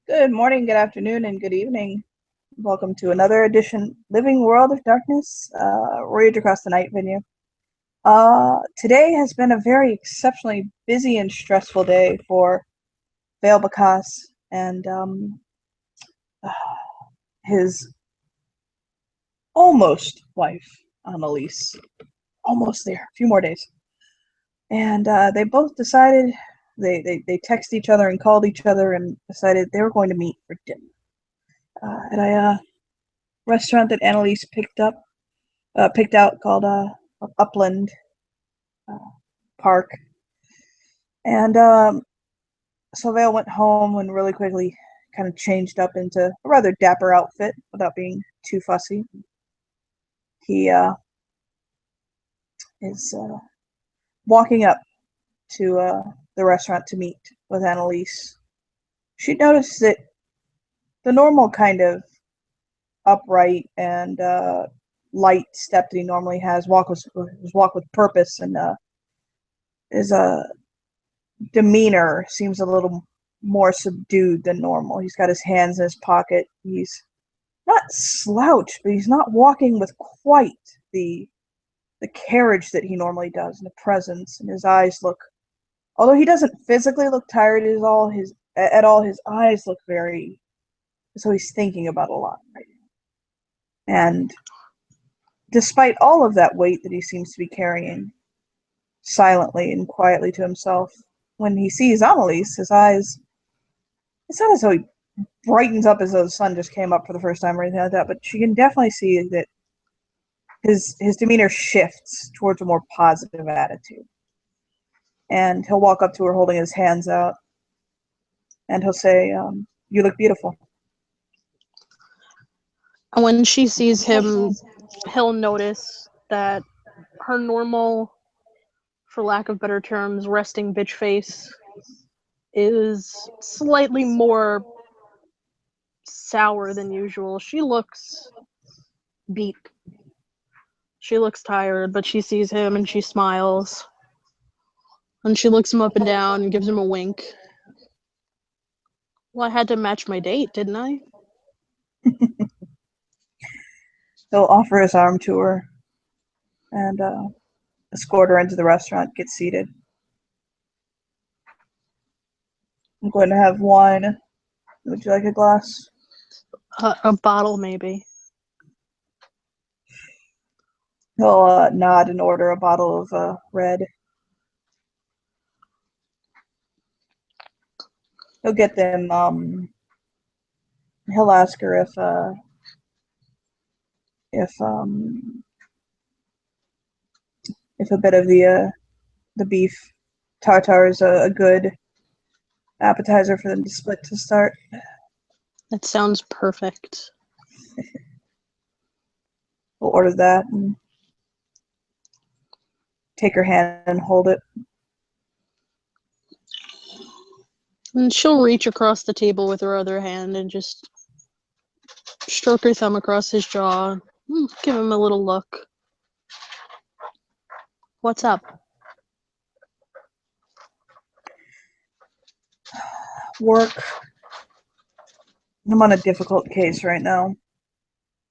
Good morning, good afternoon, and good evening. Welcome to another edition Living World of Darkness, Voyage Across the Night venue. Today has been a very exceptionally busy and stressful day for Vale Bacas and his almost wife, Annalise. Almost there, a few more days. And they both decided, they texted each other and called each other and decided they were going to meet for dinner at a restaurant that Annalise picked out called Upland uh, Park. And so Vale went home and really quickly kind of changed up into a rather dapper outfit without being too fussy. He is walking up to the restaurant to meet with Annalise. She noticed that the normal kind of upright and light step that he normally has, walk with purpose, and his demeanor seems a little more subdued than normal. He's got his hands in his pocket. He's not slouched, but he's not walking with quite the the carriage that he normally does, and the presence. And his eyes look, although he doesn't physically look tired at all, his eyes look very, so he's thinking about a lot right now. And despite all of that weight that he seems to be carrying silently and quietly to himself, when he sees Annalise, his eyes, it's not as though he brightens up as though the sun just came up for the first time or anything like that, but she can definitely see that his demeanor shifts towards a more positive attitude. And he'll walk up to her holding his hands out, and he'll say, "You look beautiful." And when she sees him, he'll notice that her normal, for lack of better terms, resting bitch face is slightly more sour than usual. She looks beat. She looks tired, but she sees him and she smiles. And she looks him up and down and gives him a wink. Well, I had to match my date, didn't I? He'll offer his arm to her and escort her into the restaurant. Get seated. I'm going to have wine. Would you like a glass? A bottle, maybe. He'll nod and order a bottle of red. He'll get them. He'll ask her if if a bit of the beef tartare is a good appetizer for them to split to start. That sounds perfect. We'll order that and take her hand and hold it. And she'll reach across the table with her other hand and just stroke her thumb across his jaw. Give him a little look. What's up? Work. I'm on a difficult case right now.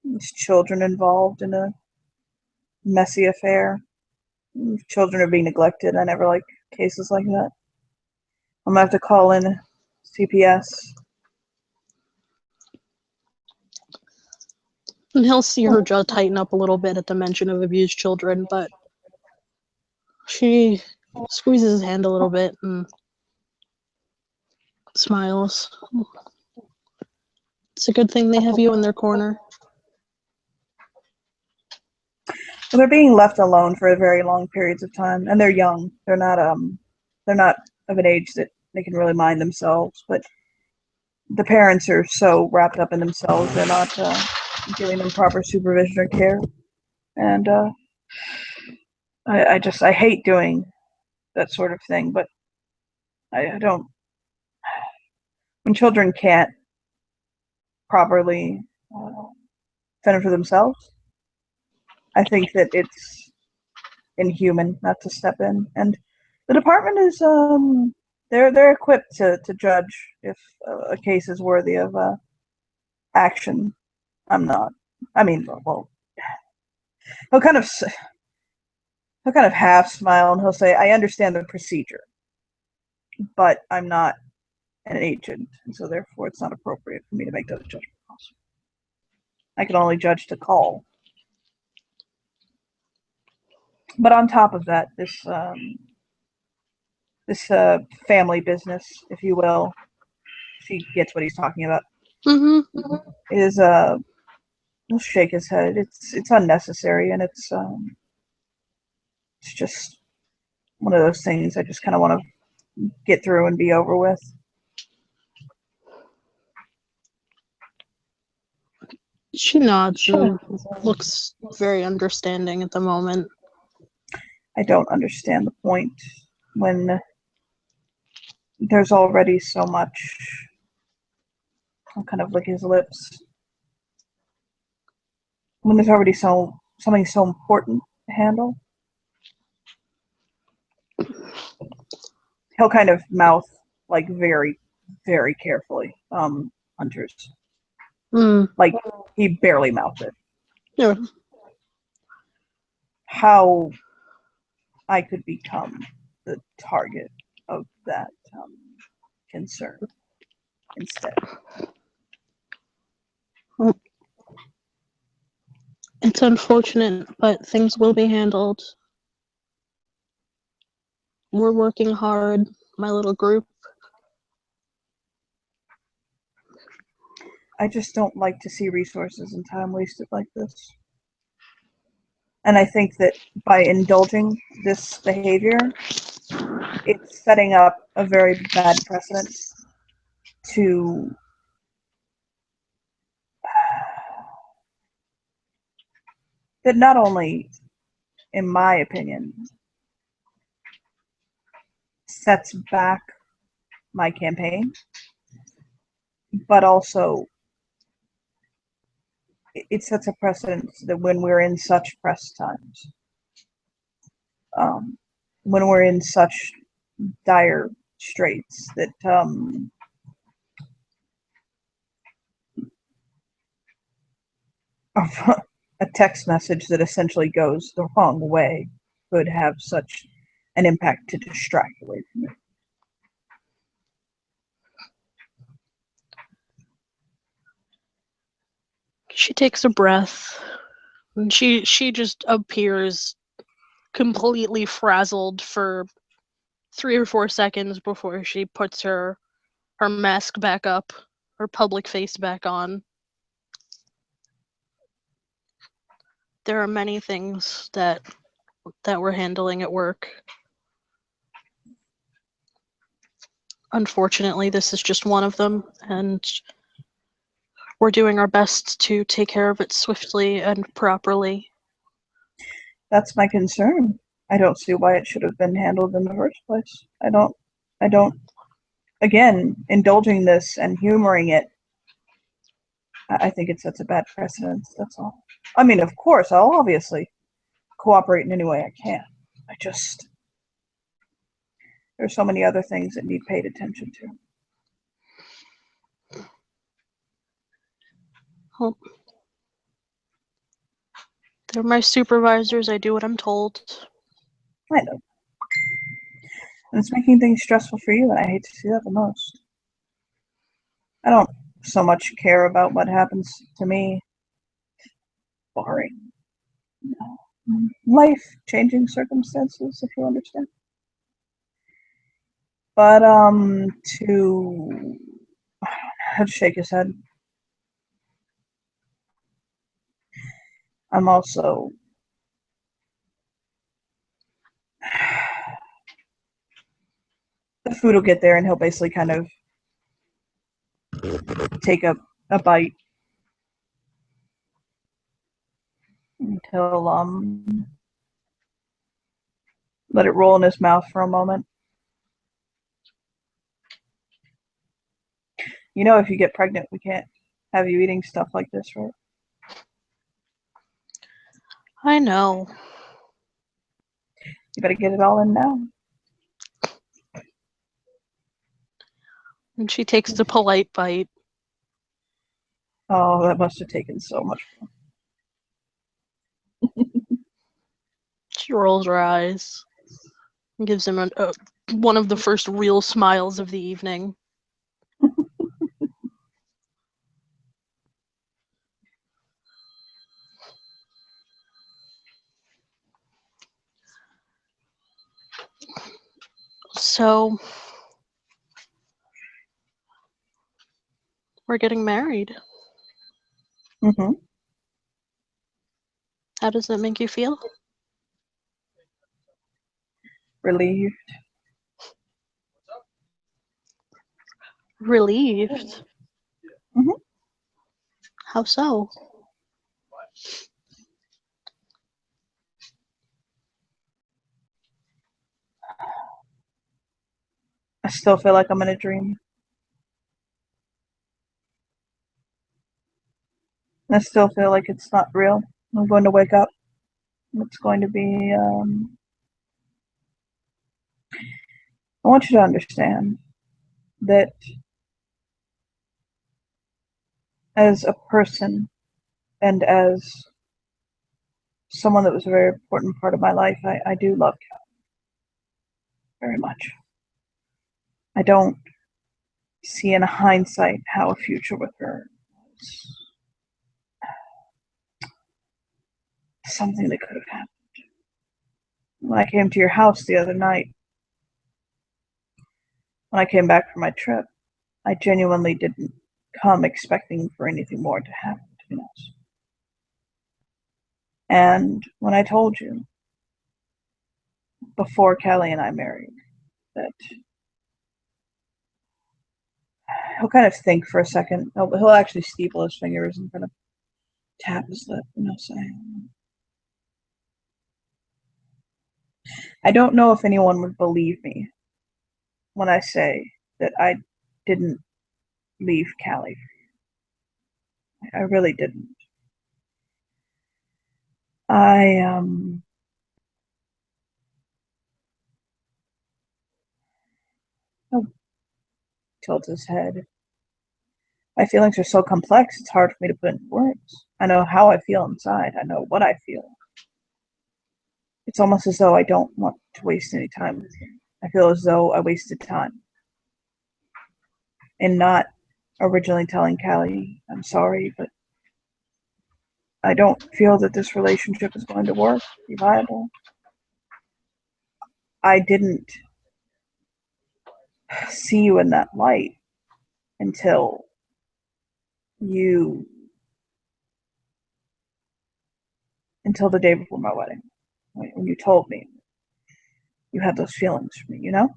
There's children involved in a messy affair. Children are being neglected. I never like cases like that. I'm gonna have to call in CPS. And he'll see her jaw tighten up a little bit at the mention of abused children, but she squeezes his hand a little bit and smiles. It's a good thing they have you in their corner. Well, they're being left alone for very long periods of time, and they're young. They're not of an age that they can really mind themselves. But the parents are so wrapped up in themselves, they're not giving them proper supervision or care. And I hate doing that sort of thing, but I don't. When children can't properly uh, fend for themselves, I think that it's inhuman not to step in. And the department is they're equipped to judge if a case is worthy of action. I'm not. I mean, well, he'll kind of half smile and he'll say, "I understand the procedure, but I'm not an agent, and so therefore it's not appropriate for me to make those judgment calls. I can only judge to call." But on top of that, this family business, if you will, she gets what he's talking about. Mm-hmm. Is he'll shake his head. It's unnecessary, and it's just one of those things I just kind of want to get through and be over with. She nods and looks very understanding at the moment. I don't understand the point when there's already so much. I'll kind of lick his lips. When there's already something so important to handle. He'll kind of mouth like very, very carefully. Hunters. Like he barely mouthed it. Yeah. How I could become the target of that concern instead. It's unfortunate, but things will be handled. We're working hard, my little group. I just don't like to see resources and time wasted like this. And I think that by indulging this behavior, it's setting up a very bad precedent to that not only, in my opinion, sets back my campaign, but also it sets a precedent that when we're in such press times, when we're in such dire straits, that a text message that essentially goes the wrong way could have such an impact to distract away from it. She takes a breath, and she just appears completely frazzled for 3 or 4 seconds before she puts her mask back up, her public face back on. There are many things that we're handling at work. Unfortunately, this is just one of them, and we're doing our best to take care of it swiftly and properly. That's my concern. I don't see why it should have been handled in the first place. I don't. Again, indulging this and humoring it, I think it sets a bad precedent. That's all. I mean, of course, I'll obviously cooperate in any way I can. There's so many other things that need paid attention to. Well, they're my supervisors. I do what I'm told. I know. And it's making things stressful for you, and I hate to see that the most. I don't so much care about what happens to me, barring life-changing circumstances, if you understand. But to I'd shake his head. I'm also the food will get there, and he'll basically kind of take a bite until let it roll in his mouth for a moment. You know, if you get pregnant, we can't have you eating stuff like this, right? I know. You better get it all in now. And she takes the polite bite. Oh, that must have taken so much. She rolls her eyes and gives him one of the first real smiles of the evening. So, we're getting married. Mm-hmm. How does that make you feel? Relieved. Relieved. Mm-hmm. How so? I still feel like I'm in a dream. I still feel like it's not real. I'm going to wake up. It's going to be, I want you to understand that as a person and as someone that was a very important part of my life, I do love Kat very much. I don't see in hindsight how a future with her was something that could have happened. When I came to your house the other night, when I came back from my trip, I genuinely didn't come expecting for anything more to happen between us. And when I told you before Callie and I married that he'll kind of think for a second, he'll actually steeple his fingers and kind of tap his lip and he'll say, I don't know if anyone would believe me when I say that I didn't leave Callie. I really didn't. I he'll tilt his head. My feelings are so complex, it's hard for me to put into words. I know how I feel inside. I know what I feel. It's almost as though I don't want to waste any time with you. I feel as though I wasted time in not originally telling Callie I'm sorry, but I don't feel that this relationship is going to work, be viable. I didn't see you in that light until you until the day before my wedding, when you told me you had those feelings for me, you know?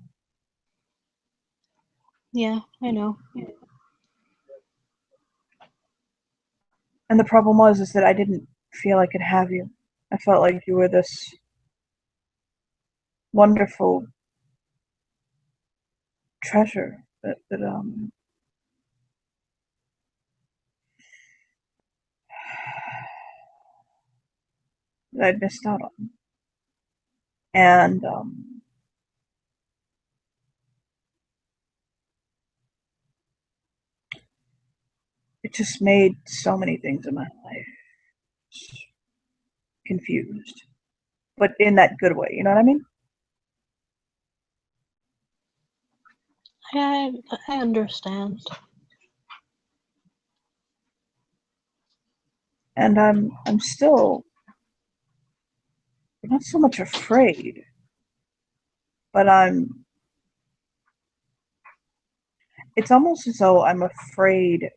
Yeah, I know. And the problem was is that I didn't feel I could have you. I felt like you were this wonderful treasure that that I'd missed out on. And it just made so many things in my life confused, but in that good way. You know what I mean? I understand. And I'm still not so much afraid, but it's almost as though I'm afraid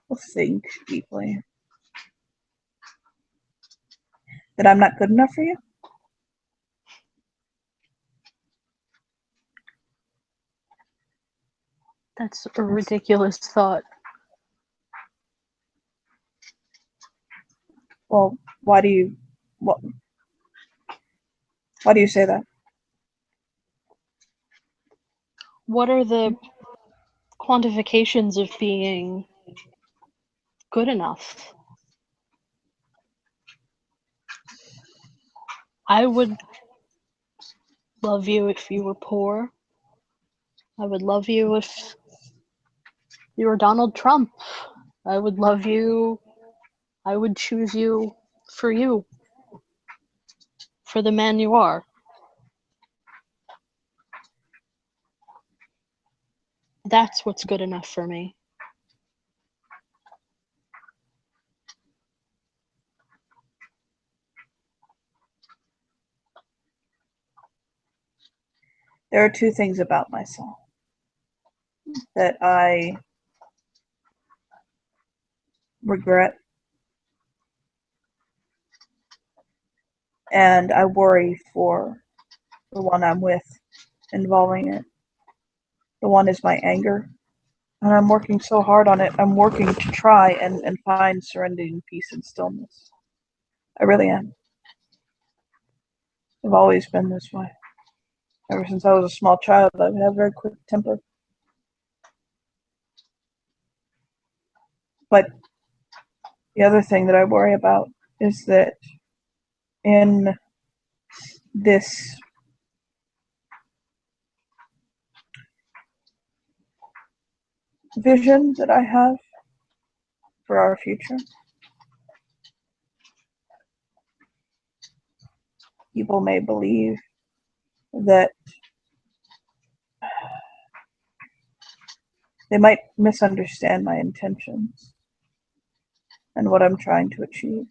to think deeply that I'm not good enough for you. That's a ridiculous thought. Well, why do you what why do you say that? What are the quantifications of being good enough? I would love you if you were poor. I would love you if you were Donald Trump. I would love you. I would choose you, for the man you are. That's what's good enough for me. There are two things about myself that I regret and I worry for the one I'm with involving it. The one is my anger, and I'm working so hard on it. I'm working to try and find serenity and peace and stillness. I really am. I've always been this way. Ever since I was a small child, I've had a very quick temper. But the other thing that I worry about is that in this vision that I have for our future, people may believe that they might misunderstand my intentions and what I'm trying to achieve,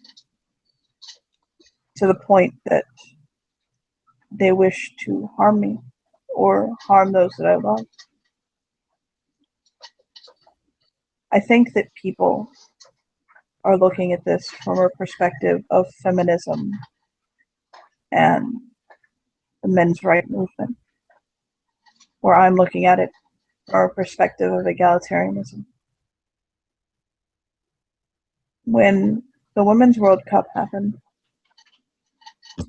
to the point that they wish to harm me or harm those that I love. I think that people are looking at this from a perspective of feminism and the men's right movement, where I'm looking at it from a perspective of egalitarianism. When the Women's World Cup happened,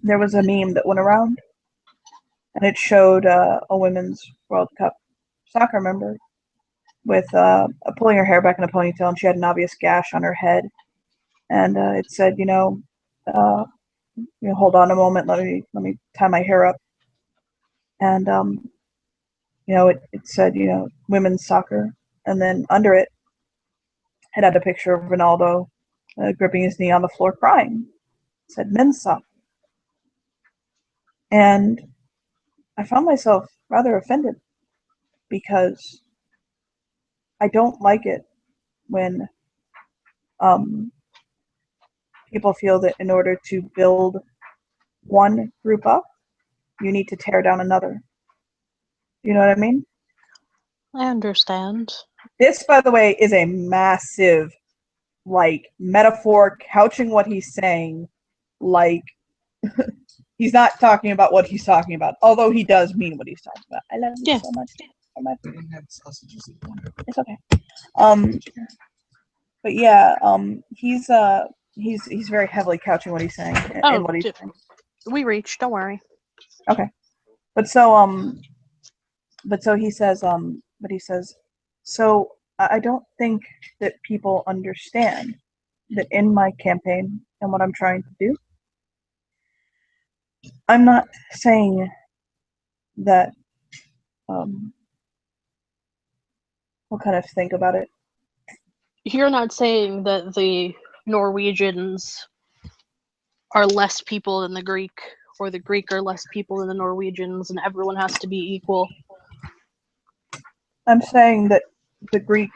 there was a meme that went around, and it showed a Women's World Cup soccer member with pulling her hair back in a ponytail, and she had an obvious gash on her head. And it said, hold on a moment, let me tie my hair up. And it said, women's soccer, and then under it had a picture of Ronaldo gripping his knee on the floor crying. It said men's soccer. And I found myself rather offended because I don't like it when people feel that in order to build one group up, you need to tear down another. You know what I mean? I understand. This, by the way, is a massive, metaphor couching what he's saying. He's not talking about what he's talking about, although he does mean what he's talking about. I love you so much. It's okay. But yeah, he's very heavily couching what he's saying and what he's saying. We reached. Don't worry. Okay, but so he says so I don't think that people understand that in my campaign and what I'm trying to do, I'm not saying that we'll kind of think about it. You're not saying that the Norwegians are less people than the Greek, or the Greek are less people than the Norwegians, and everyone has to be equal. I'm saying that the Greek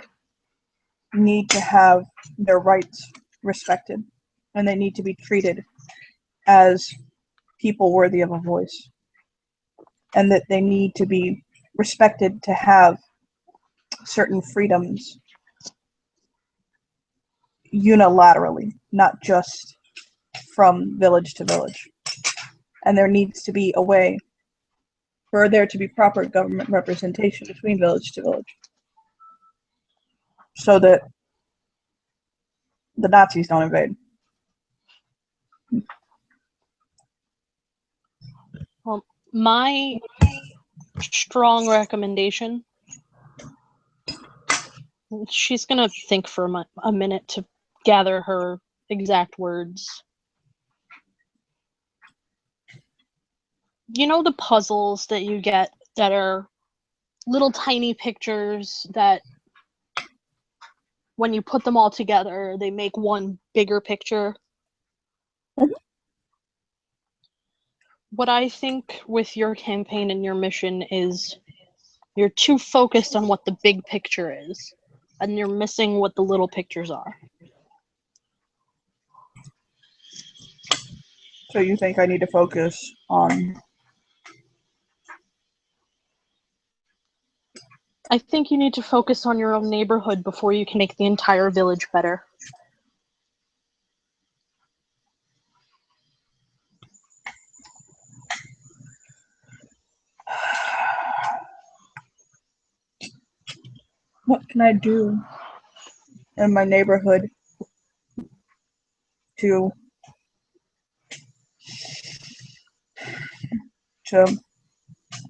need to have their rights respected, and they need to be treated as people worthy of a voice, and that they need to be respected to have certain freedoms unilaterally, not just from village to village. And there needs to be a way for there to be proper government representation between village to village, so that the Nazis don't invade. Well, my strong recommendation, she's going to think for a minute to gather her exact words. You know the puzzles that you get that are little tiny pictures that when you put them all together, they make one bigger picture? Mhm. What I think with your campaign and your mission is you're too focused on what the big picture is, and you're missing what the little pictures are. So you think I need to focus on... I think you need to focus on your own neighborhood before you can make the entire village better. What can I do in my neighborhood to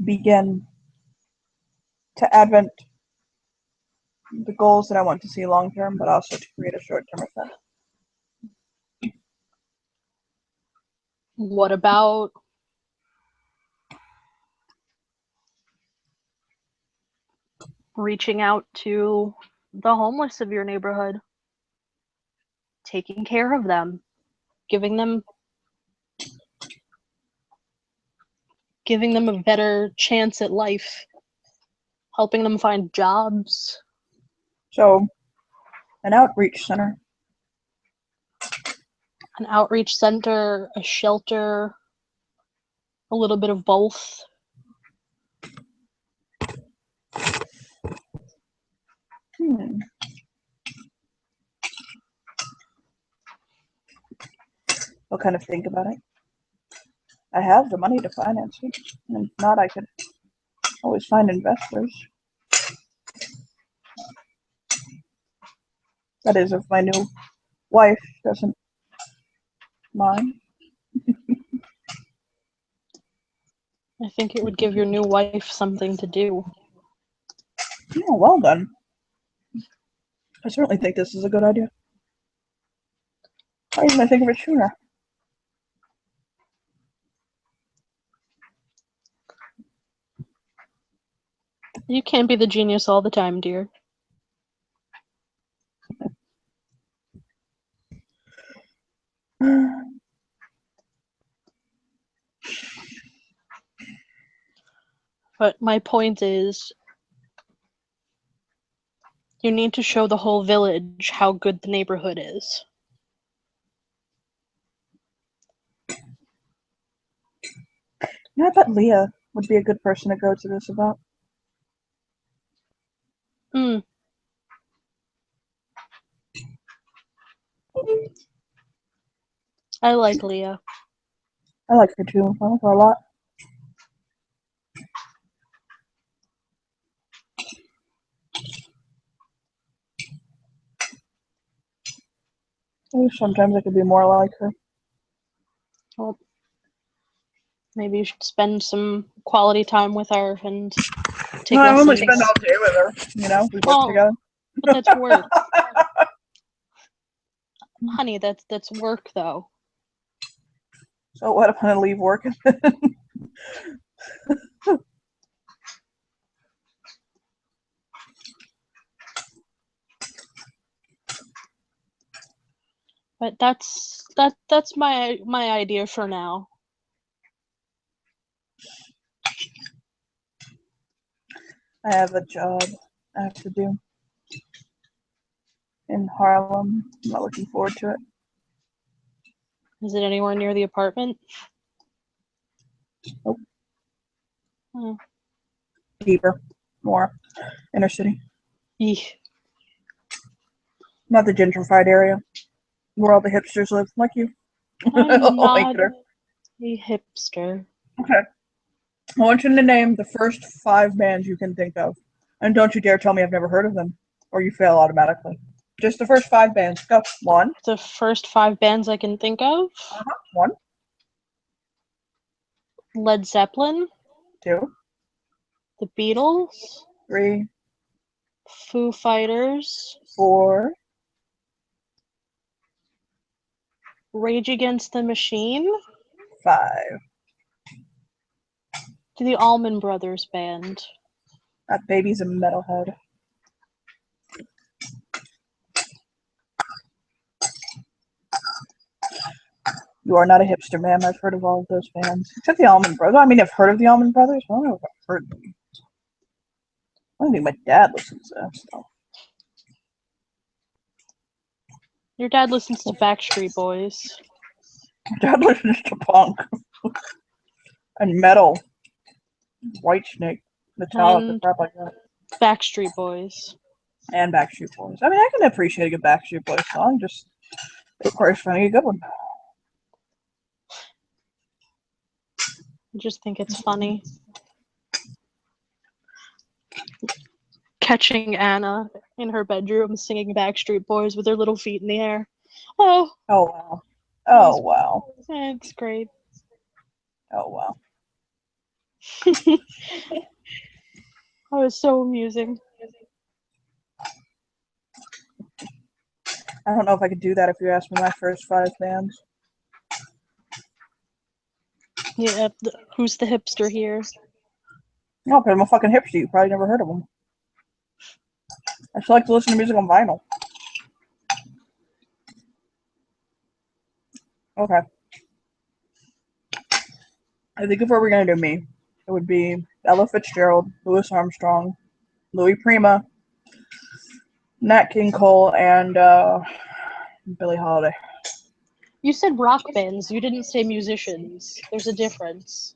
begin to advent the goals that I want to see long term, but also to create a short term effect? What about reaching out to the homeless of your neighborhood, taking care of them, giving them a better chance at life, helping them find jobs? So, an outreach center. An outreach center, a shelter, a little bit of both. I'll kind of think about it. I have the money to finance it, and if not, I could always find investors. That is, if my new wife doesn't mind. I think it would give your new wife something to do. Oh, well done. I certainly think this is a good idea. Why didn't I think of it sooner? You can't be the genius all the time, dear. But my point is, you need to show the whole village how good the neighborhood is. Yeah, I bet Leah would be a good person to go to this about. I like Leah. I like her too. I like her a lot. I wish sometimes I could be more like her. Well, maybe you should spend some quality time with her and take I lessons. only spend all day with her. You know, we work together. But that's work. Honey, that's work though. So what if I leave work? But that's my idea for now. I have a job I have to do in Harlem. I'm not looking forward to it. Is it anywhere near the apartment? Nope. Oh. Deeper, more inner city. Eesh. Not the gentrified area where all the hipsters live, like you. I'm Like not her. a hipster. Okay. I want you to name the first 5 bands you can think of. And don't you dare tell me I've never heard of them, or you fail automatically. Just the first 5 bands. Go. 1. The first 5 bands I can think of: 1. Led Zeppelin, 2. the Beatles, 3. Foo Fighters, 4. Rage Against the Machine, 5. The Allman Brothers Band. That baby's a metalhead. You are not a hipster, ma'am. I've heard of all of those bands. Except the Allman Brothers. I mean, I've heard of the Allman Brothers. I don't know if I've heard of them. I don't think my dad listens to that stuff. Your dad listens to Backstreet Boys. My dad listens to punk. And metal. Whitesnake. Metallica, And crap like that. Backstreet Boys. And Backstreet Boys. I mean, I can appreciate a good Backstreet Boys song. Just, it requires finding a good one. I just think it's funny. Catching Anna in her bedroom singing Backstreet Boys with her little feet in the air. Oh. Oh, wow. Oh, wow. It's great. Oh, wow. That was so amusing. I don't know if I could do that if you asked me my first 5 bands. Yeah, who's the hipster here? No, but I'm a fucking hipster. You probably never heard of them. I just like to listen to music on vinyl. Okay. I think if we were going to do me, it would be Ella Fitzgerald, Louis Armstrong, Louis Prima, Nat King Cole, and Billie Holiday. You said rock bands. You didn't say musicians. There's a difference.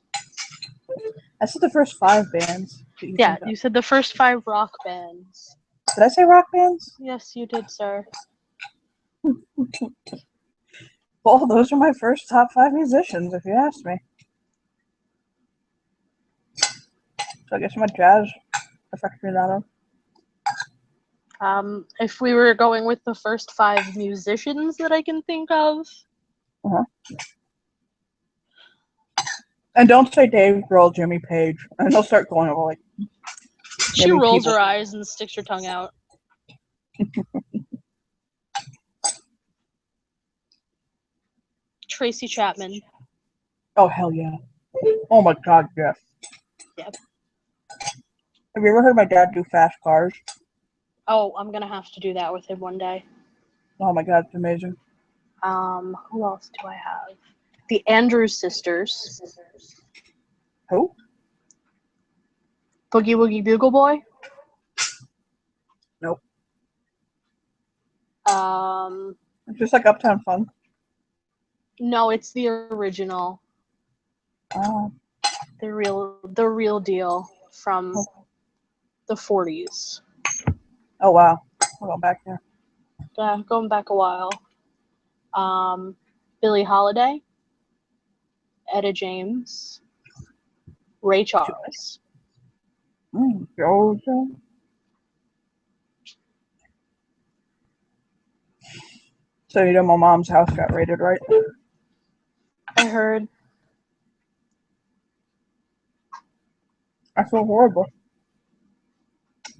I said the first 5 bands. Yeah, you said the first 5 rock bands. Did I say rock bands? Yes, you did, sir. Well, those are my first top 5 musicians, if you ask me. So I guess my jazz affects me that up. If we were going with the first 5 musicians that I can think of. And don't say Dave Grohl, Jimmy Page, and they'll start going over like. She rolls her eyes and sticks her tongue out. Tracy Chapman. Oh, hell yeah. Oh my god, yes. Yep. Have you ever heard my dad do Fast Cars? Oh, I'm gonna have to do that with him one day. Oh my god, it's amazing. Who else do I have? The Andrews Sisters. Who? Boogie Woogie Bugle Boy. Nope. It's just like Uptown Funk. No, it's the original. Oh. The real deal from the 40s. Oh wow. We're going back there. Yeah, going back a while. Billie Holiday, Etta James, Ray Charles. Georgia. So you know my mom's house got raided, right? I heard. I feel horrible.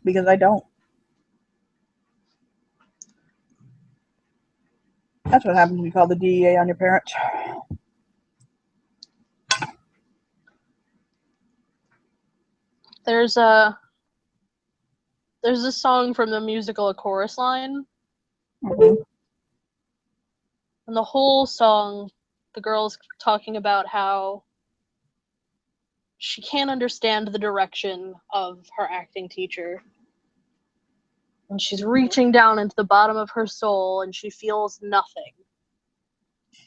Because I don't. That's what happens when you call the DEA on your parents. There's a song from the musical A Chorus Line. Mm-hmm. And the whole song, the girl's talking about how she can't understand the direction of her acting teacher. And she's reaching down into the bottom of her soul and she feels nothing.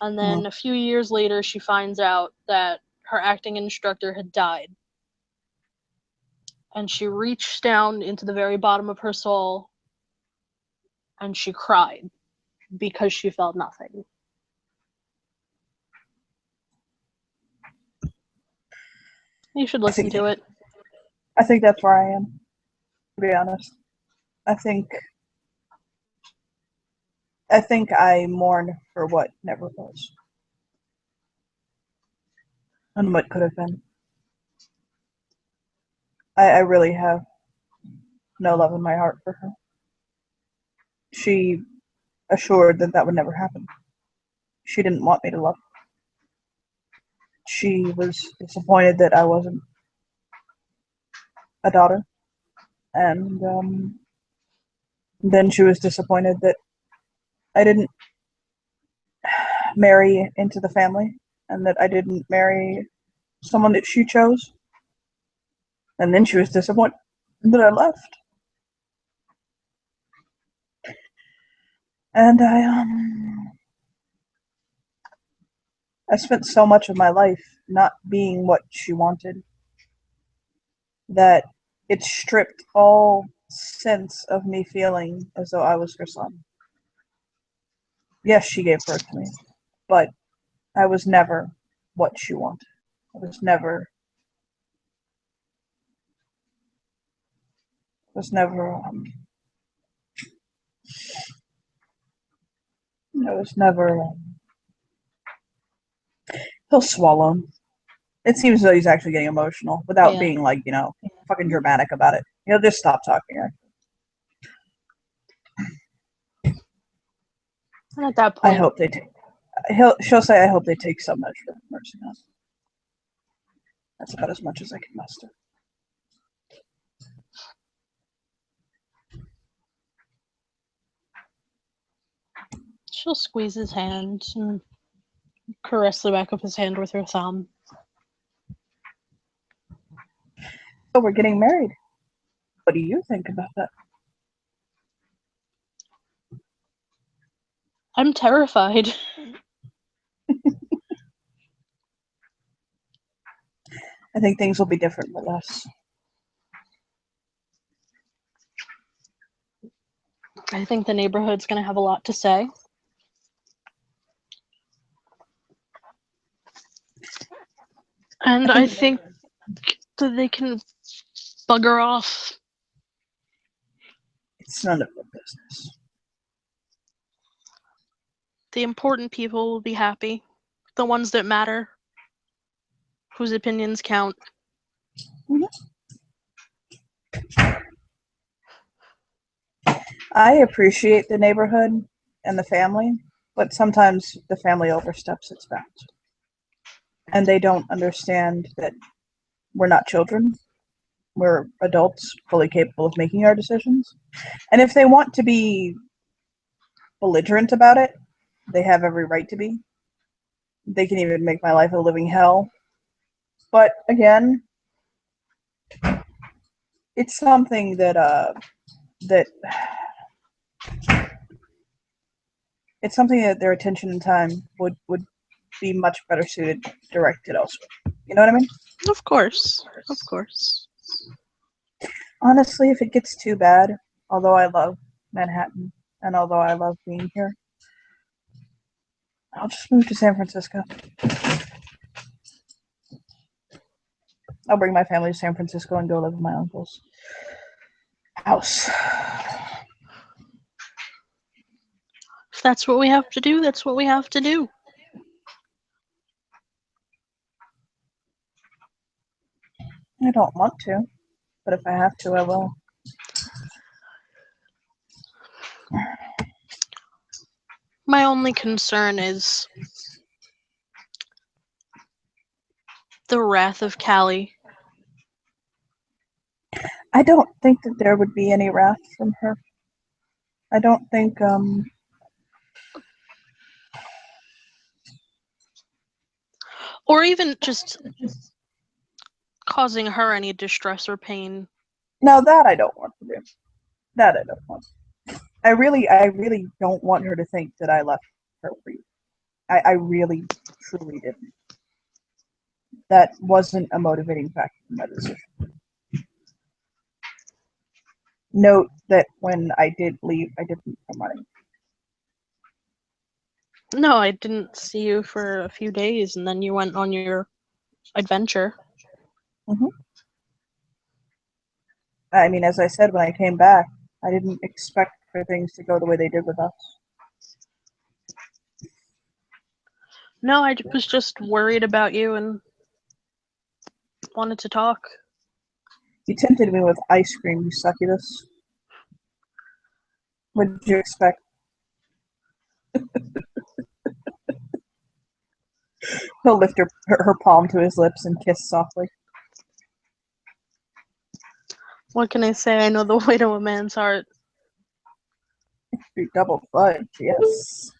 And then a few years later, she finds out that her acting instructor had died. And she reached down into the very bottom of her soul and she cried because she felt nothing. You should listen to it. I think that's where I am, to be honest. I think I mourn for what never was. And what could have been. I really have no love in my heart for her. She assured that would never happen. She didn't want me to love her. She was disappointed that I wasn't a daughter, and then she was disappointed that I didn't marry into the family and that I didn't marry someone that she chose. And then she was disappointed that I left. And I spent so much of my life not being what she wanted that it stripped all sense of me feeling as though I was her son. Yes, she gave birth to me, but I was never what she wanted. I was never was never I was never he'll swallow. It seems as though he's actually getting emotional without Yeah. being like, fucking dramatic about it. He'll just stop talking. And at that I point, hope they take she'll say I hope they take some measure of mercy on us. That's about as much as I can muster. she'll squeeze his hand and caress the back of his hand with her thumb. So we're getting married. What do you think about that? I'm terrified. I think things will be different with us. I think the neighborhood's going to have a lot to say. And I think that they can bugger off. It's none of their business. The important people will be happy. The ones that matter. Whose opinions count. Mm-hmm. I appreciate the neighborhood and the family, but sometimes the family oversteps its bounds. And they don't understand that we're not children. We're adults fully capable of making our decisions. And if they want to be belligerent about it, they have every right to be. They can even make my life a living hell. But again, it's something that it's something that their attention and time would be much better suited directed elsewhere. You know what I mean? Of course. Of course. Honestly, if it gets too bad, although I love Manhattan and although I love being here, I'll just move to San Francisco. I'll bring my family to San Francisco and go live in my uncle's house. If that's what we have to do, that's what we have to do. I don't want to, but if I have to, I will. My only concern is the wrath of Callie. I don't think that there would be any wrath from her. I don't think Or even just causing her any distress or pain. no, that I don't want to do. That I don't want. I really don't want her to think that I left her for you. I really, truly didn't. That wasn't a motivating factor in my decision. Note that when I did leave, I did leave for money. No, I didn't see you for a few days, and then you went on your adventure. Mm-hmm. I mean, as I said, when I came back, I didn't expect for things to go the way they did with us. No, I was just worried about you and wanted to talk. You tempted me with ice cream, you succubus. What did you expect? He'll lift her palm to his lips and kiss softly. What can I say? I know the way to a man's heart. Do double fudge, yes.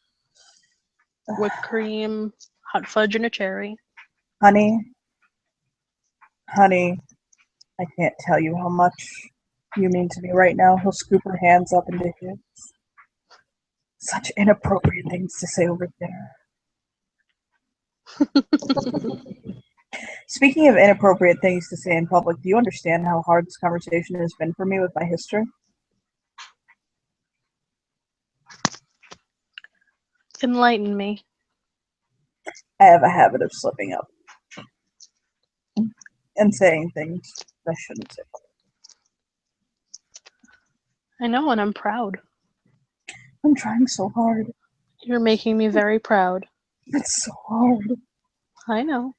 Whipped cream, hot fudge, and a cherry. Honey, I can't tell you how much you mean to me right now. He'll scoop her hands up into his. Such inappropriate things to say over dinner. Speaking of inappropriate things to say in public, do you understand how hard this conversation has been for me with my history? Enlighten me. I have a habit of slipping up and saying things I shouldn't say. I know, and I'm proud. I'm trying so hard. You're making me very proud. It's so hard. I know.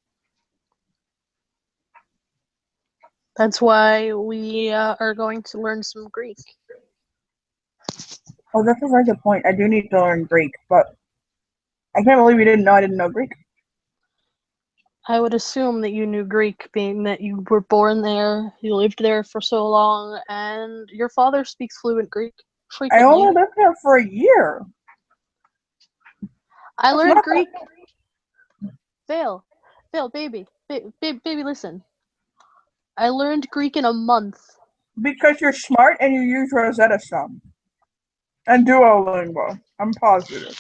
That's why we are going to learn some Greek. Oh, that's a very good point. I do need to learn Greek, but I can't believe you didn't know I didn't know Greek. I would assume that you knew Greek, being that you were born there, you lived there for so long, and your father speaks fluent Greek I frequently. only lived there for a year. I That's learned not Greek. Vale, baby, baby, listen. I learned Greek in a month. because you're smart and you use Rosetta Stone and Duolingo. I'm positive.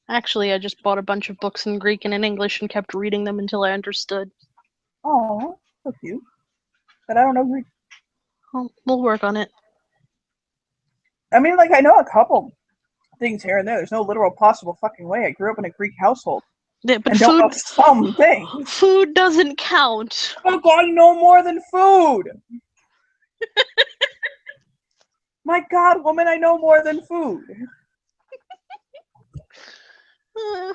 Actually, I just bought a bunch of books in Greek and in English and kept reading them until I understood. Oh, so cute. But I don't know Greek. Well, we'll work on it. I mean, like, I know a couple things here and there. There's no literal possible fucking way. I grew up in a Greek household. Yeah, but and don't know some things. Food doesn't count. Oh God, no more than food. My God, woman, I know more than food. I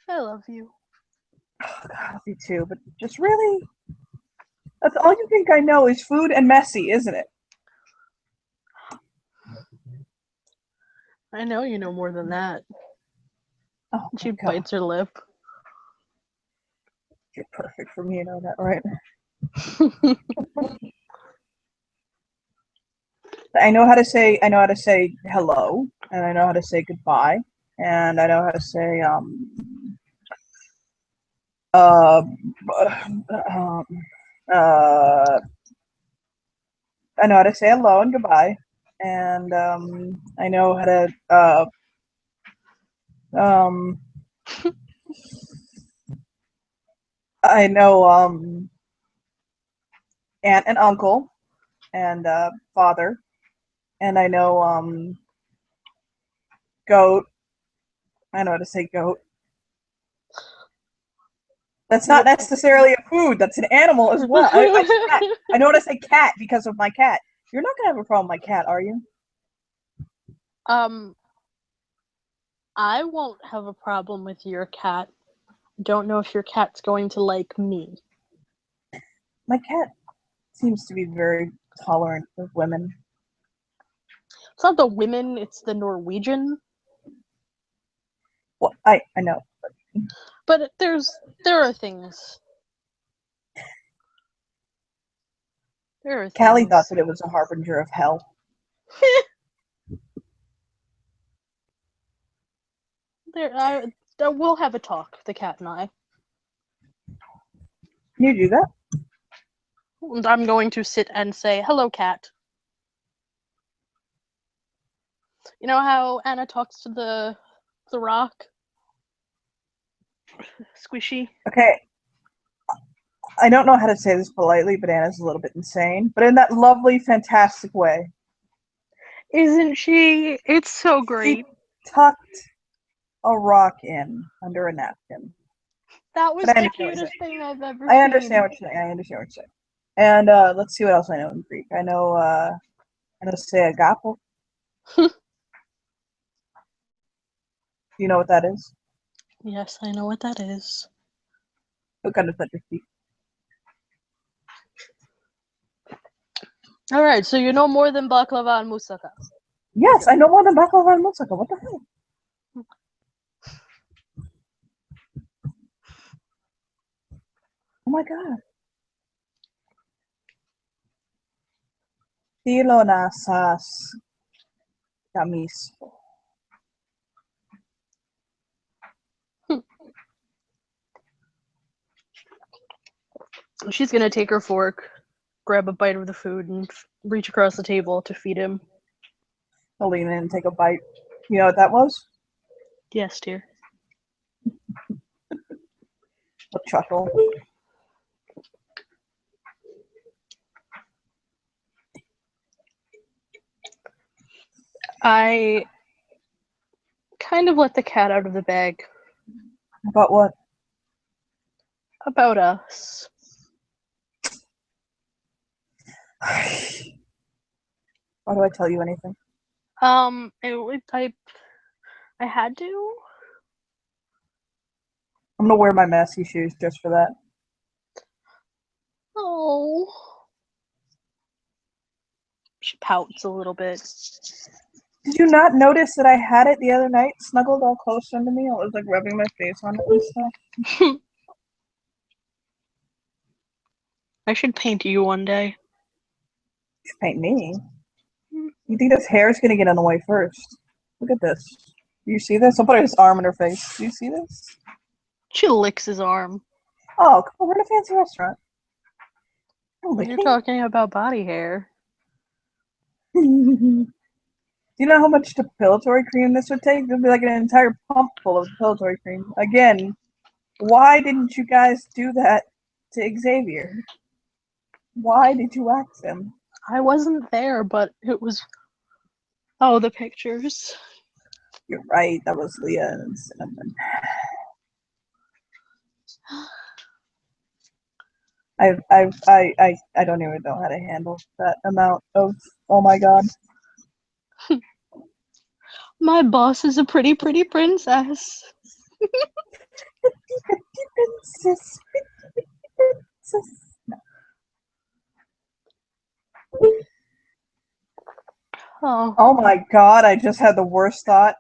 love you. Oh, God, I love you too, but just really, that's all you think I know is food and messy, isn't it? I know you know more than that. Oh, She God. bites her lip. You're perfect for me, you know that, right? I know how to say hello, and I know how to say goodbye, and I know how to say I know how to say hello and goodbye, and I know how to I know aunt and uncle and father, and I know goat. I know how to say goat. That's not necessarily a food. That's an animal as well. I know how to say cat because of my cat. You're not gonna have a problem with my cat, are you? I won't have a problem with your cat. Don't know if your cat's going to like me. My cat seems to be very tolerant of women. It's not the women, it's the Norwegian. Well, I know. But there are things. There are things. Callie thought that it was a harbinger of hell. We'll have a talk, the cat and I. Can you do that? And I'm going to sit and say, hello, cat. You know how Anna talks to the rock? Squishy. Okay. I don't know how to say this politely, but Anna's a little bit insane, but in that lovely, fantastic way. Isn't she? It's so great. She tucked a rock in under a napkin. That was the cutest thing I've ever seen. I understand what you're saying. And let's see what else I know in Greek. I know to say agapo. Do you know what that is? Yes, I know what that is. What kind of touch your feet? All right, so you know more than baklava and moussaka. Yes, I know more than baklava and moussaka. What the hell? Oh my God. Tilo nasas mismo. She's gonna take her fork, grab a bite of the food, and reach across the table to feed him. I'll lean in and take a bite. You know what that was? Yes, dear. A chuckle. I kind of let the cat out of the bag About what? about us. Why do I tell you anything? I had to. I'm gonna wear my messy shoes just for that. Oh. She pouts a little bit. Did you not notice that I had it the other night, snuggled all close under me? I was like rubbing my face on it and stuff. I should paint you one day. You paint me. You think this hair is gonna get in the way first? Look at this. Do you see this? I'll put his arm in her face. Do you see this? She licks his arm. Oh, come on, we're in a fancy restaurant. You're talking about body hair. Do you know how much depilatory cream this would take? It would be like an entire pump full of depilatory cream. Again, why didn't you guys do that to Xavier? Why did you wax him? I wasn't there, but it was. Oh, the pictures. You're right. That was Leah and Cinnamon. I don't even know how to handle that amount of. Oh my god. My boss is a pretty princess. Princess. No. Oh my god! I just had the worst thought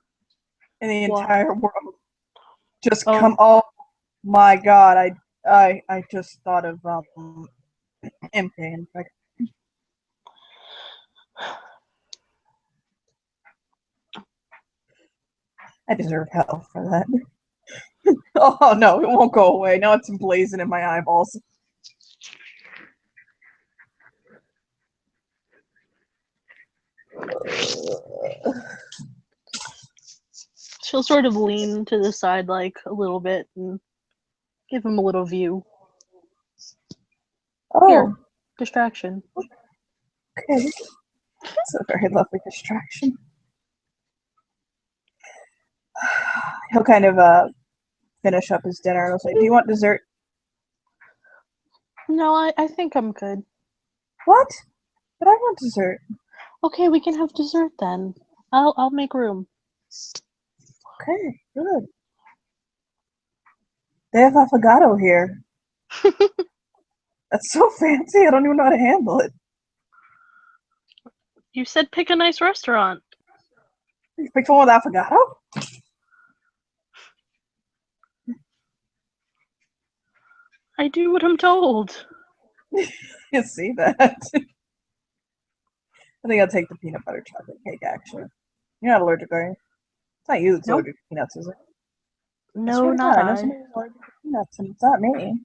in the entire world. Just come. Oh my god! I just thought of MK. I deserve hell for that. Oh no, it won't go away. Now it's emblazoned in my eyeballs. She'll sort of lean to the side like a little bit and give him a little view. Oh. Here, distraction. Okay. It's a very lovely distraction. He'll kind of finish up his dinner and he'll say, "Do you want dessert?" No, I think I'm good. What? But I want dessert. Okay, we can have dessert then. I'll make room. Okay, good. They have affogato here. That's so fancy. I don't even know how to handle it. You said pick a nice restaurant. You picked one with affogato? I do what I'm told. You see that? I think I'll take the peanut butter chocolate cake, actually. You're not allergic, are you? It's not you that's allergic to peanuts, is it? No, not I know somebody's allergic to peanuts, and it's not me.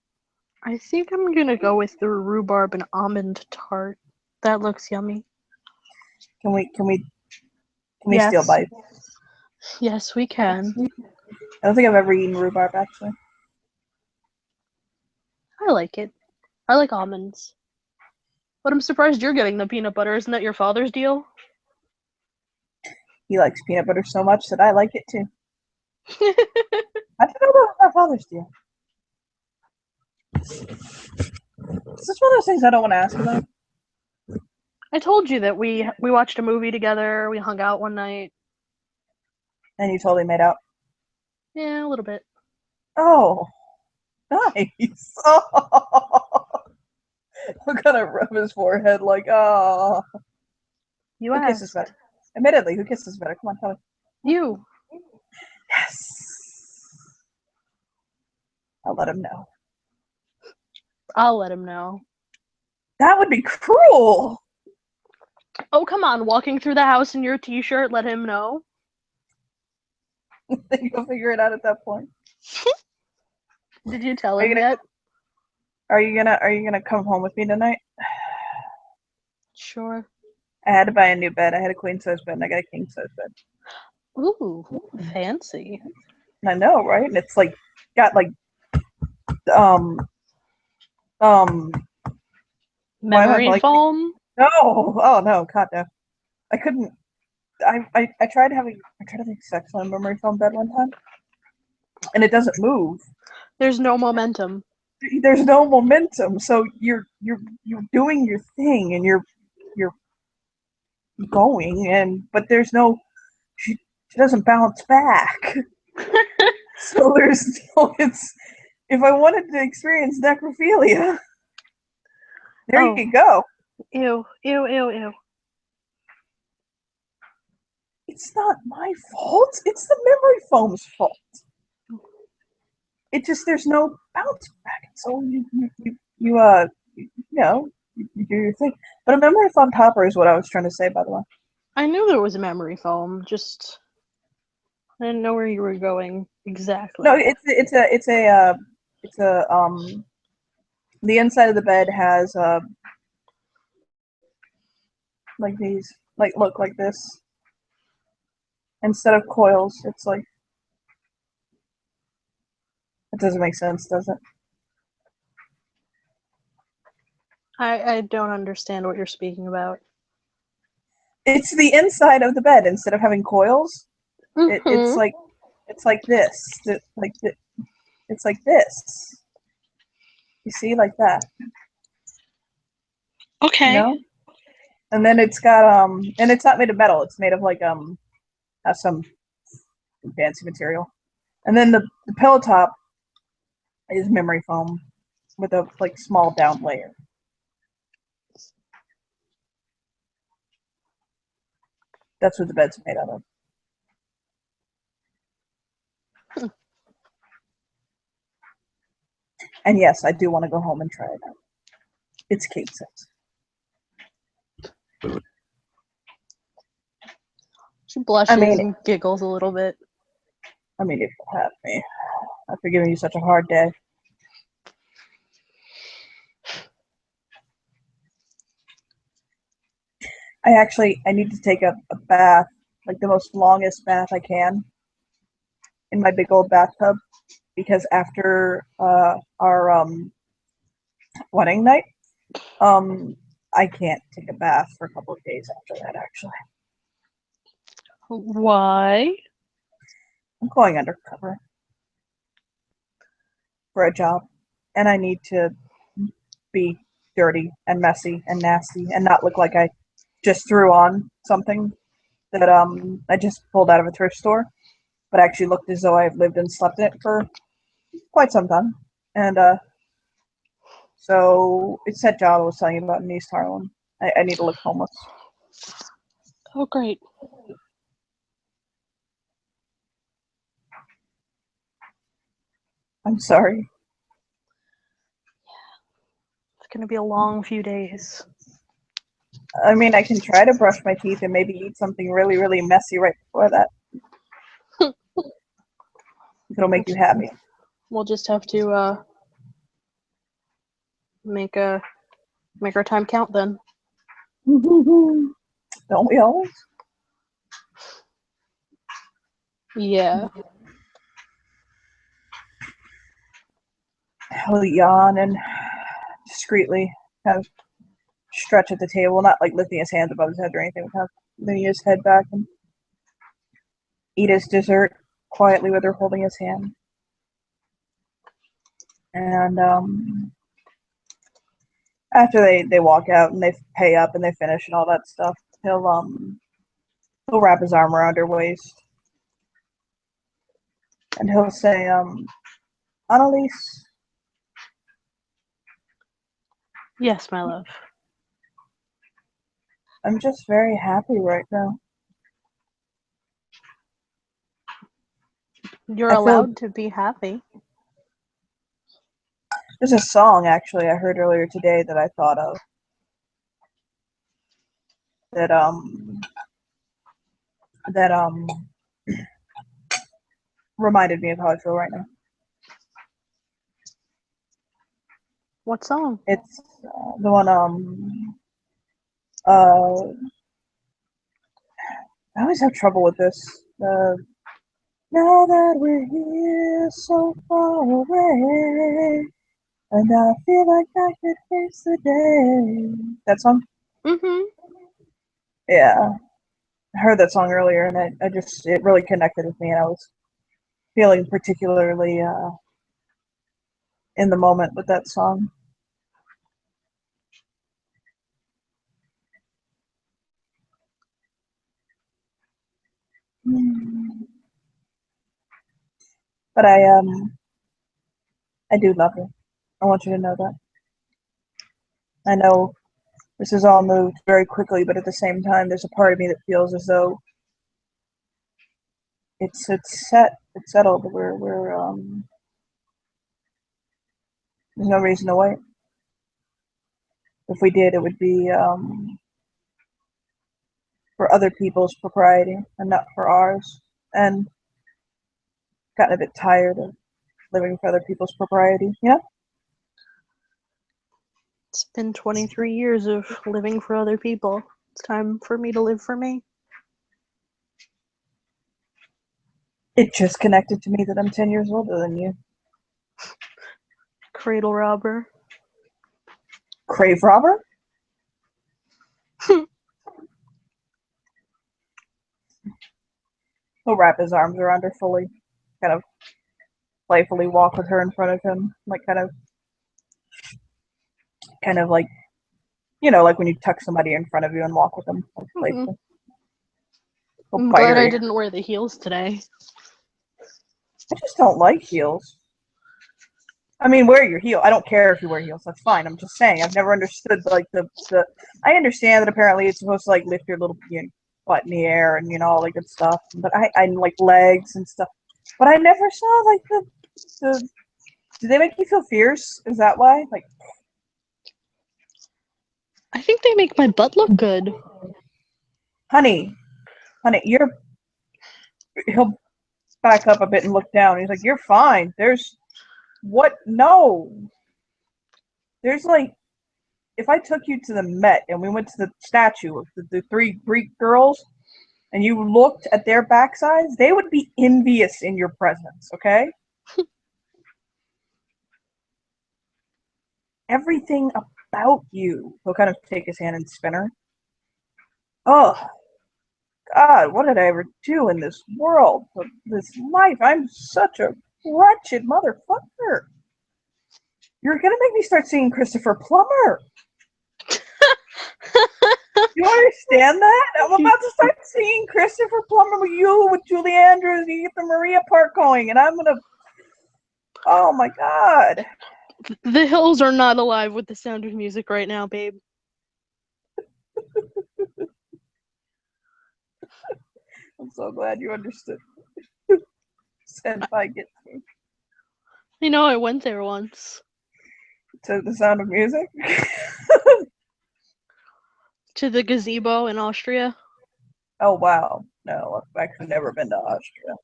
I think I'm gonna go with the rhubarb and almond tart. That looks yummy. Can we steal bites? Yes, we can. I don't think I've ever eaten rhubarb, actually. I like it. I like almonds. But I'm surprised you're getting the peanut butter. Isn't that your father's deal? He likes peanut butter so much that I like it too. I don't know about my father's deal. Is this one of those things I don't want to ask about? I told you that we watched a movie together. We hung out one night. And you totally made out? Yeah, a little bit. Oh, nice. Oh. I'm gonna rub his forehead like, oh. Who kisses better? Admittedly, who kisses better? Come on, tell me. You. Yes. I'll let him know. I'll let him know. That would be cruel. Oh, come on, walking through the house in your t-shirt, let him know. You'll figure it out at that point. Did you tell Are you him gonna yet? are you gonna come home with me tonight? Sure. I had to buy a new bed. I had a queen size bed and I got a king size bed. Ooh, fancy. And I know, right? And it's like got like um why am I Memory blanking? foam? No, oh no, God no. I couldn't. I tried having sex on a memory foam bed one time, and it doesn't move. There's no momentum. There's no momentum, so you're doing your thing and you're going, and but there's no. She doesn't bounce back. So there's no. It's if I wanted to experience necrophilia, there Oh. you go. Ew, ew, ew, ew. It's not my fault. It's the memory foam's fault. It just there's no bounce back. So you do your thing. But a memory foam topper is what I was trying to say, by the way. I knew there was a memory foam, just I didn't know where you were going exactly. No, it's a the inside of the bed has like these look like this. Instead of coils, it's like it doesn't make sense, does it? I don't understand what you're speaking about. It's the inside of the bed instead of having coils. It's Mm-hmm. like this. It's like this. You see, like that. Okay. You know? And then it's got and it's not made of metal, it's made of like some fancy material. And then the pillow top is memory foam with a like small down layer. That's what the bed's made out of. And yes, I do want to go home and try it out. It's king size. She blushes and giggles a little bit. I mean, if you have me, after giving you such a hard day. I need to take a bath, like the most longest bath I can, in my big old bathtub, because after our wedding night, I can't take a bath for a couple of days after that. Actually, Why? I'm going undercover for a job, and I need to be dirty and messy and nasty and not look like I just threw on something that I just pulled out of a thrift store, but actually looked as though I've lived and slept in it for quite some time. And so it's that job I was telling you about in East Harlem. I need to look homeless. Oh, great. I'm sorry. It's gonna be a long few days. I mean, I can try to brush my teeth and maybe eat something really, really messy right before that. It'll make you happy. We'll just have to make our time count then. Don't we always? Yeah. He'll yawn and discreetly kind of stretch at the table, not like lifting his hands above his head or anything, kind of leaning his head back and eat his dessert quietly with her holding his hand. And after they walk out and they pay up and they finish and all that stuff, he'll wrap his arm around her waist and he'll say, Annalise. Yes, my love. I'm just very happy right now. You're allowed to be happy. There's a song actually I heard earlier today that I thought of. that reminded me of how I feel right now. What song? It's the one I always have trouble with this. Now that we're here so far away, and I feel like I could face the day. That song? Mm-hmm. Yeah. I heard that song earlier, and it really connected with me, and I was feeling particularly in the moment with that song. But I do love her. I want you to know that. I know this is all moved very quickly, but at the same time, there's a part of me that feels as though it's settled. There's no reason to wait. If we did, it would be for other people's propriety and not for ours. And gotten a bit tired of living for other people's propriety. Yeah. It's been 23 years of living for other people. It's time for me to live for me. It just connected to me that I'm 10 years older than you. Cradle robber. Crave robber? He'll wrap his arms around her fully, kind of playfully walk with her in front of him, like kind of like, like when you tuck somebody in front of you and walk with them, like playfully. I'm glad I didn't wear the heels today. I just don't like heels. I mean, wear your heel. I don't care if you wear heels. That's fine. I'm just saying. I've never understood like the. I understand that apparently it's supposed to like lift your little butt in the air and all that good stuff. But I like legs and stuff. But I never saw like the. Do they make you feel fierce? Is that why? Like. I think they make my butt look good. Honey, he'll back up a bit and look down. He's like, you're fine. There's what? No. There's like, if I took you to the Met and we went to the statue of the three Greek girls and you looked at their backsides, they would be envious in your presence, okay? Everything about you. He'll kind of take his hand and spin her. Oh, God, what did I ever do in this world? This life? I'm such a wretched motherfucker. You're gonna make me start singing Christopher Plummer. You understand that? I'm about to start singing Christopher Plummer with you, with Julie Andrews, and you get the Maria part going, and I'm gonna. Oh my God. The hills are not alive with the sound of music right now, babe. I'm so glad you understood. Senpai gets me. I know, I went there once. To the sound of music? To the gazebo in Austria. Oh, wow. No, I've actually never been to Austria.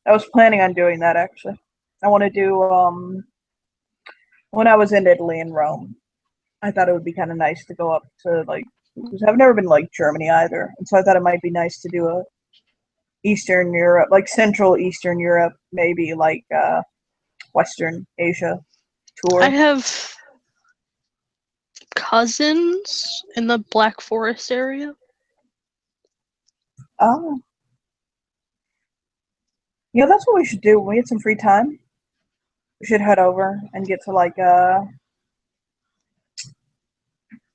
I was planning on doing that, actually. I want to do, when I was in Italy and Rome, I thought it would be kind of nice to go up to, like, because I've never been to, like, Germany either. And so I thought it might be nice to do a Eastern Europe, like Central Eastern Europe, maybe like Western Asia tour. I have cousins in the Black Forest area. Oh. Yeah, that's what we should do. When we get some free time, we should head over and get to like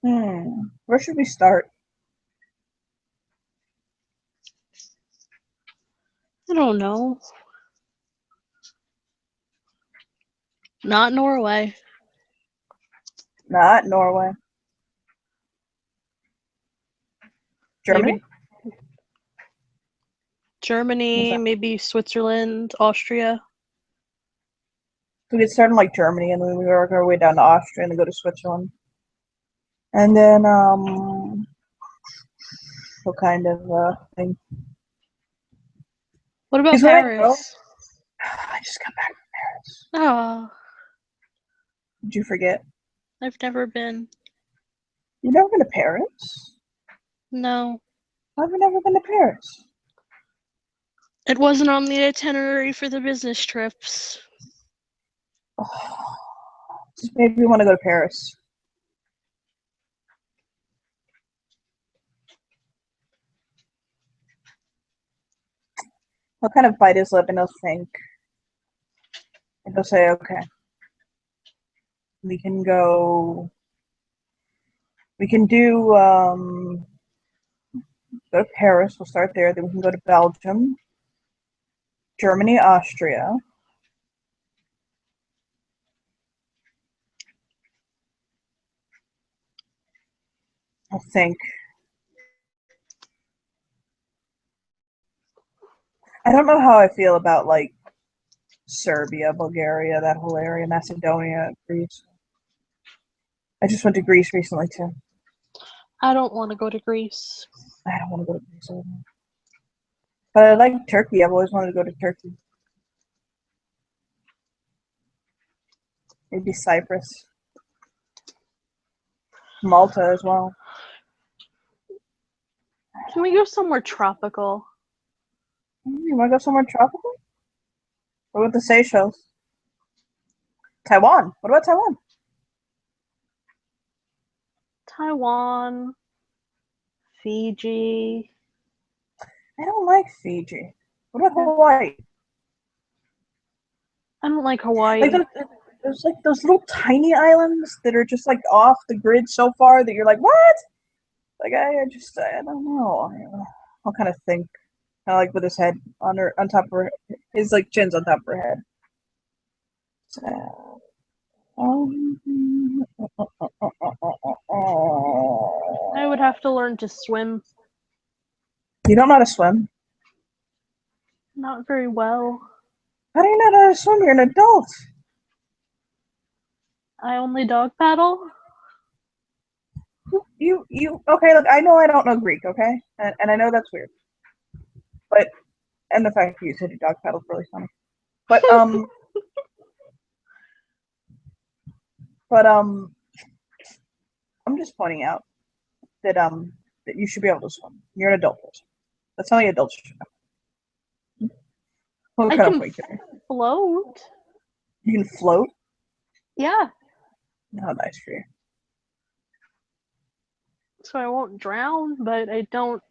where should we start? I don't know. Not Norway. Not Norway. Germany? Germany, maybe Switzerland, Austria. We could start in like Germany and then we work our way down to Austria and then go to Switzerland. And then kind of thing. What about Because when I go, Paris? I just got back from Paris. Oh, Did you forget? I've never been. You've never been to Paris? No. I've never been to Paris. It wasn't on the itinerary for the business trips. Oh, just maybe you want to go to Paris. He'll kind of bite his lip and he'll think. And he'll say, okay, we can go. We can go to Paris. We'll start there. Then we can go to Belgium, Germany, Austria. I think. I don't know how I feel about like Serbia, Bulgaria, that whole area, Macedonia, Greece. I just went to Greece recently too. I don't want to go to Greece. I don't want to go to Greece either. But I like Turkey. I've always wanted to go to Turkey. Maybe Cyprus. Malta as well. Can we go somewhere tropical? You want to go somewhere tropical? What about the Seychelles? Taiwan. What about Taiwan? Taiwan, Fiji. I don't like Fiji. What about Hawaii? I don't like Hawaii. Like there's like those little tiny islands that are just like off the grid so far that you're like, what? Like I don't know. I'll kind of think, kind of like with his head on top of her, his like chin's on top of her head. So, I would have to learn to swim. you don't know how to swim? Not very well. How do you not know how to swim? You're an adult. I only dog paddle. You okay, look, I know I don't know Greek, okay? And I know that's weird. But and the fact you said you dog paddle is really funny. But I'm just pointing out that you should be able to swim. You're an adult person. That's something adults should know. What I kind of can weight can float. you can float? Yeah, Oh, nice for you. so I won't drown, but I don't.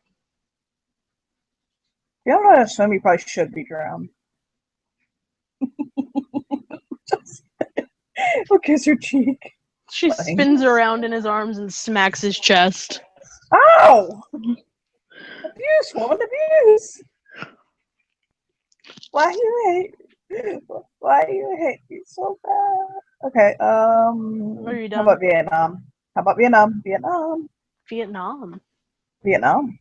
If you don't know how to swim, you probably should be drowned. Look, kiss your cheek. She spins around in his arms and smacks his chest. Ow! Abuse, woman, abuse! Why you hate me so bad? Okay, Are you how done? about Vietnam? How about Vietnam? Vietnam. Vietnam.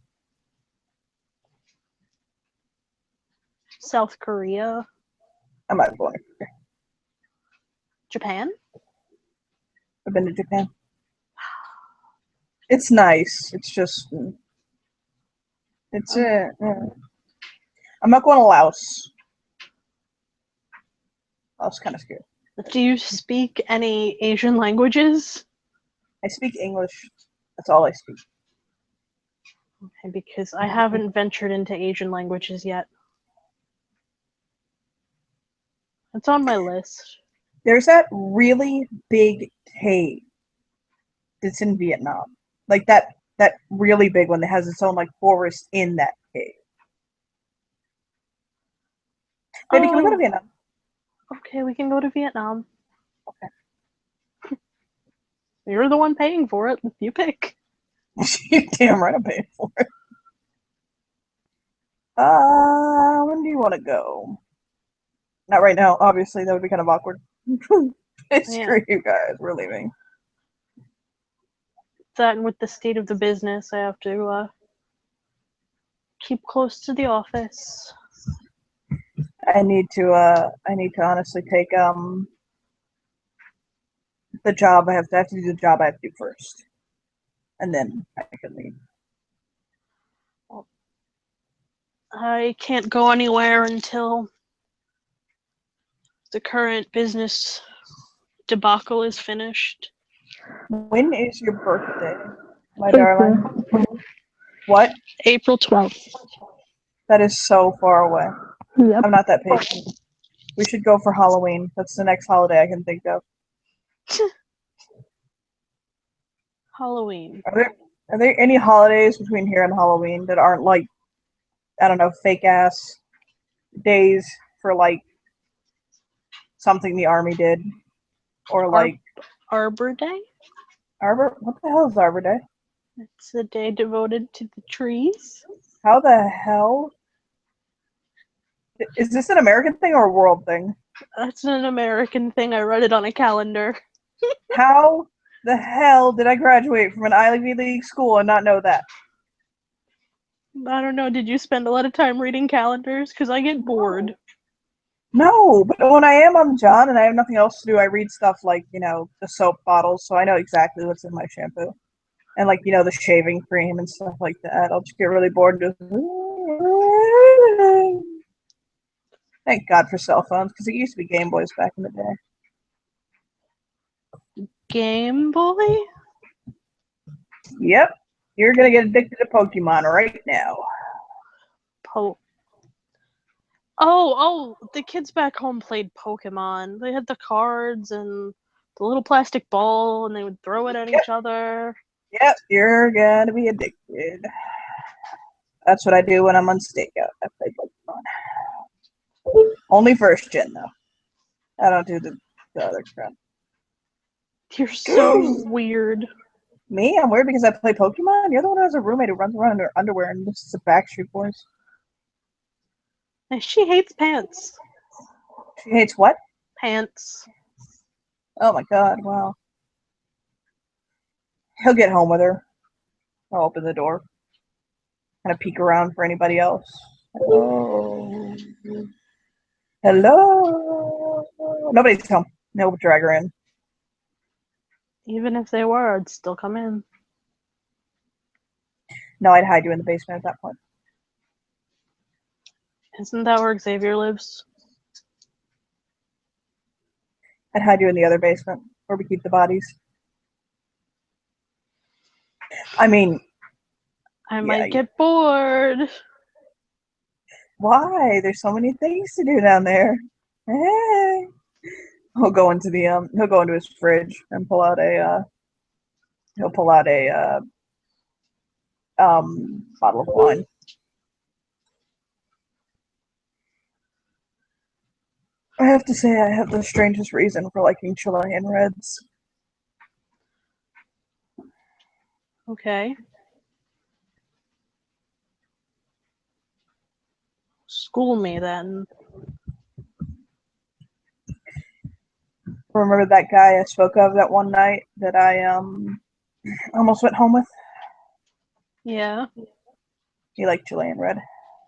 South Korea. I'm not going. Japan? I've been to Japan. It's nice. It's just it's I'm not going to Laos. Laos kind of scary. Do you speak any Asian languages? I speak English. That's all I speak. Okay, because I haven't ventured into Asian languages yet. It's on my list. There's that really big cave that's in Vietnam. Like that really big one that has its own like forest in that cave. Baby, can we go to Vietnam? Okay, we can go to Vietnam. Okay. You're the one paying for it. You pick. You're damn right I'm paying for it. When do you want to go? Not right now, obviously. That would be kind of awkward. Screw you guys. We're leaving. That and with the state of the business, I have to keep close to the office. I need to honestly take the job. I have to do the job I have to do first. And then I can leave. I can't go anywhere until the current business debacle is finished. When is your birthday, my darling? What? April 12th. That is so far away. Yep. I'm not that patient. We should go for Halloween. That's the next holiday I can think of. Halloween. Are there any holidays between here and Halloween that aren't like, I don't know, fake ass days for like something the army did? Or like Arbor Day? Arbor? What the hell is Arbor Day? It's a day devoted to the trees. How the hell? Is this an American thing or a world thing? That's an American thing. I read it on a calendar. How the hell did I graduate from an Ivy League school and not know that? I don't know. Did you spend a lot of time reading calendars? Because I get bored. No, but when I am on John and I have nothing else to do, I read stuff like, the soap bottles, so I know exactly what's in my shampoo. And like, the shaving cream and stuff like that. I'll just get really bored and just thank God for cell phones, because it used to be Game Boys back in the day. Game Boy? Yep. You're gonna get addicted to Pokemon right now. Oh, the kids back home played Pokemon. They had the cards and the little plastic ball, and they would throw it at each other. Yep, you're gonna be addicted. That's what I do when I'm on stakeout. I play Pokemon. Only first gen, though. I don't do the other crap. You're so weird. Me? I'm weird because I play Pokemon? You're the one who has a roommate who runs around in her underwear and this is a Backstreet Boys. And she hates pants. She hates what? Pants. Oh my god, wow. He'll get home with her. I'll open the door. Kind of peek around for anybody else. Hello. Hello. Nobody's home. He'll drag her in. Even if they were, I'd still come in. No, I'd hide you in the basement at that point. Isn't that where Xavier lives? I'd hide you in the other basement where we keep the bodies. I mean, I might get bored. Why? There's so many things to do down there. Hey. He'll go into his fridge and pull out a bottle of wine. I have to say I have the strangest reason for liking Chilean Reds. Okay. School me then. Remember that guy I spoke of that one night that I almost went home with? Yeah. He liked Chilean Red.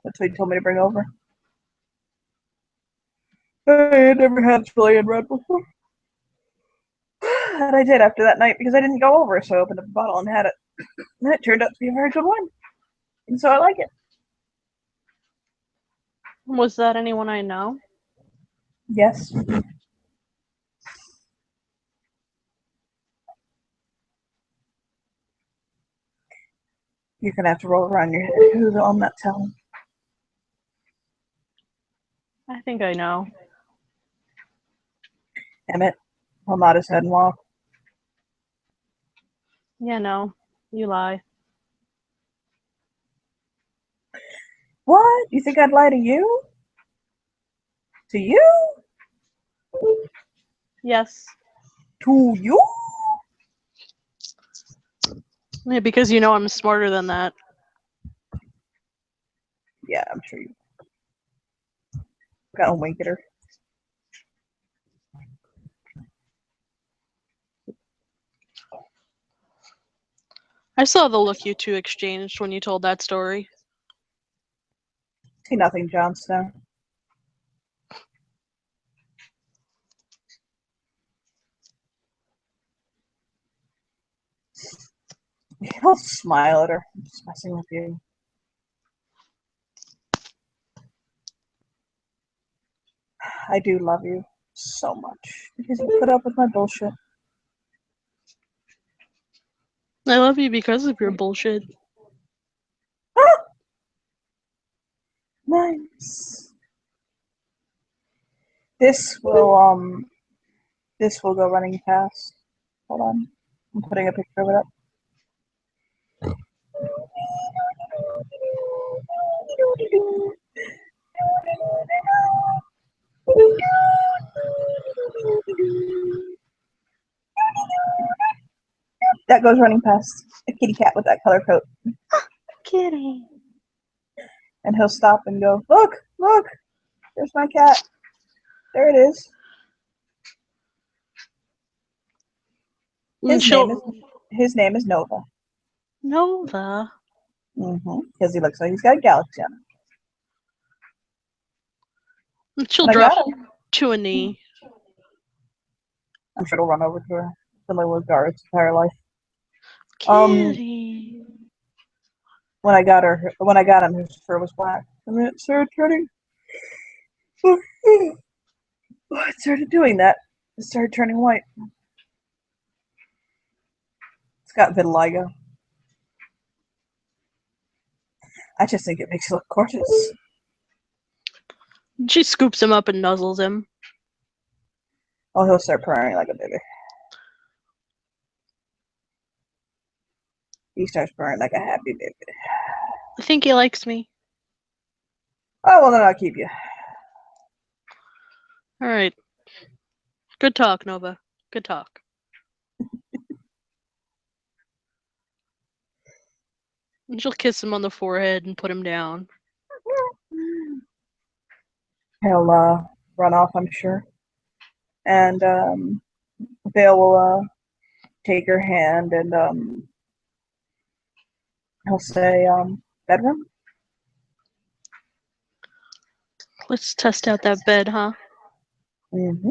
That's what he told me to bring over. I had never had Chilean Red before. And I did after that night because I didn't go over, so I opened up a bottle and had it. And it turned out to be a very good one. And so I like it. Was that anyone I know? Yes. You're going to have to roll around your head. Who's on that telling? I think I know. Emmett. I'll nod his head and walk. Yeah, no. You lie. What? You think I'd lie to you? To you? Yes. To you? Yeah, because you know I'm smarter than that. Yeah, I'm sure you got a wink at her. I saw the look you two exchanged when you told that story. See nothing, Jon Snow. I'll smile at her. I'm just messing with you. I do love you so much because you put up with my bullshit. I love you because of your bullshit. Nice. This will go running fast. Hold on. I'm putting a picture of it up. That goes running past a kitty cat with that color coat. Kitty. And he'll stop and go, look, look, there's my cat. There it is. His name is Nova. Nova. Because he looks like he's got a galaxy on him. And she'll drop to a knee. I'm sure it'll run over to her. Similar with Gar's entire life. Kitty. When I got him, his fur was black. And then it started turning. It started doing that. It started turning white. It's got vitiligo. I just think it makes it look gorgeous. She scoops him up and nuzzles him. Oh, he'll start purring like a baby. He starts purring like a happy baby. I think he likes me. Oh, well, then I'll keep you. All right. Good talk, Nova. Good talk. And she'll kiss him on the forehead and put him down. He'll run off, I'm sure. And Vale will take her hand and he'll say, bedroom? Let's test out that bed, huh? Mm-hmm.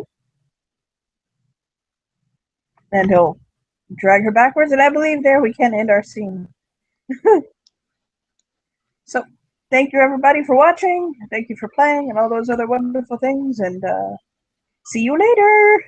And he'll drag her backwards, and I believe there we can end our scene. So, thank you everybody for watching. Thank you for playing and all those other wonderful things, and see you later.